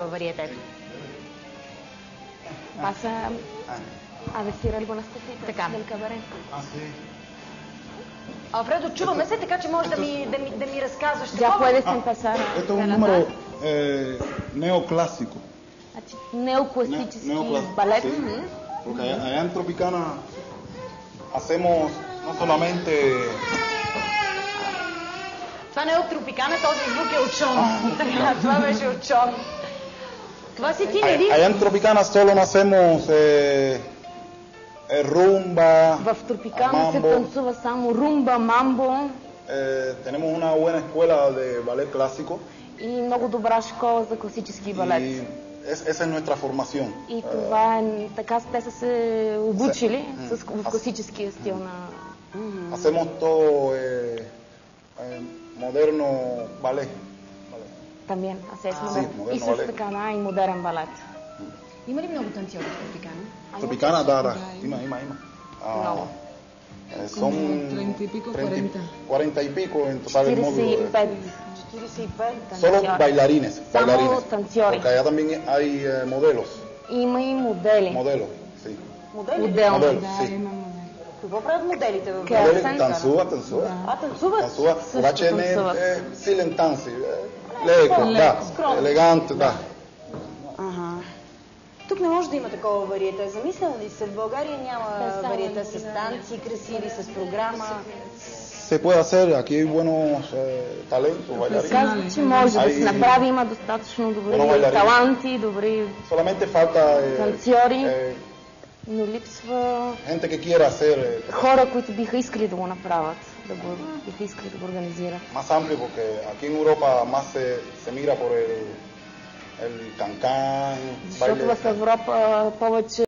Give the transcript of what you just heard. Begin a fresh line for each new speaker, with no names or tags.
Вариетето.
Това са авесира buenas cositas
Така.
del cabaret.
Алфредо, чуваме се, така че можеш да ми разказваш.
Ya
такова.
puedes empezar
Esto es un
a
número neoclásico.
Значи, неокласически
Neoclásico,
балет.
sí. Porque allá en Tropicana hacemos no solamente...
Това не е от Тропикана, този звук е от Шон. Така, това беше от Шон. Това си ти, нали?
Allá en Tropicana solo no hacemos rumba,
В Тропикана се
mambo.
танцува само румба, мамбо
Tenemos una buena escuela de ballet clásico
и много добра школа за класически
y
балет.
esa es nuestra formación.
И това е така, те са се обучили в класическия стил на...
Hacemos todo moderno ballet.
También, hacemos
Sí, moderno
и също
балет.
така и модерен балет.
Има ли много танцори в Тропикана?
Tropicana, Dara, ima.
Много.
Son
30 y pico, 40.
40 y pico en total el módulo.
45
45.
Solo
танцори.
bailarines,
Само
bailarines.
танцори.
Porque allá también hay modelos,
Има и модели.
modelos, sí.
Модели?
Отделно.
Modelos,
Да,
sí.
има модели.
Какво правят моделите в
Къде?
Modelos
Tanzan.
танцуват.
танцуват?
Tanцуват. Обаче не
танцуват.
силен танци. Леко, да.
скромно.
Елегант, да.
Ага. Тук не може да има такова вариете. Замисляла ли се? В България няма вариете с танци, красиви, с програма.
Se puede hacer, aquí hay buenos talentos, bailarines.
Казва, че може да се
Ай.
направи, има достатъчно добри
Bueno, bailarines.
таланти, добри
Solamente falta
танцори, но липсва
gente que quiera hacer
хора, които биха искали да го направят, биха искали да го организират.
más amplio, porque aquí en Europa más se mira por el cancán,
Защото
baile.
в Европа повече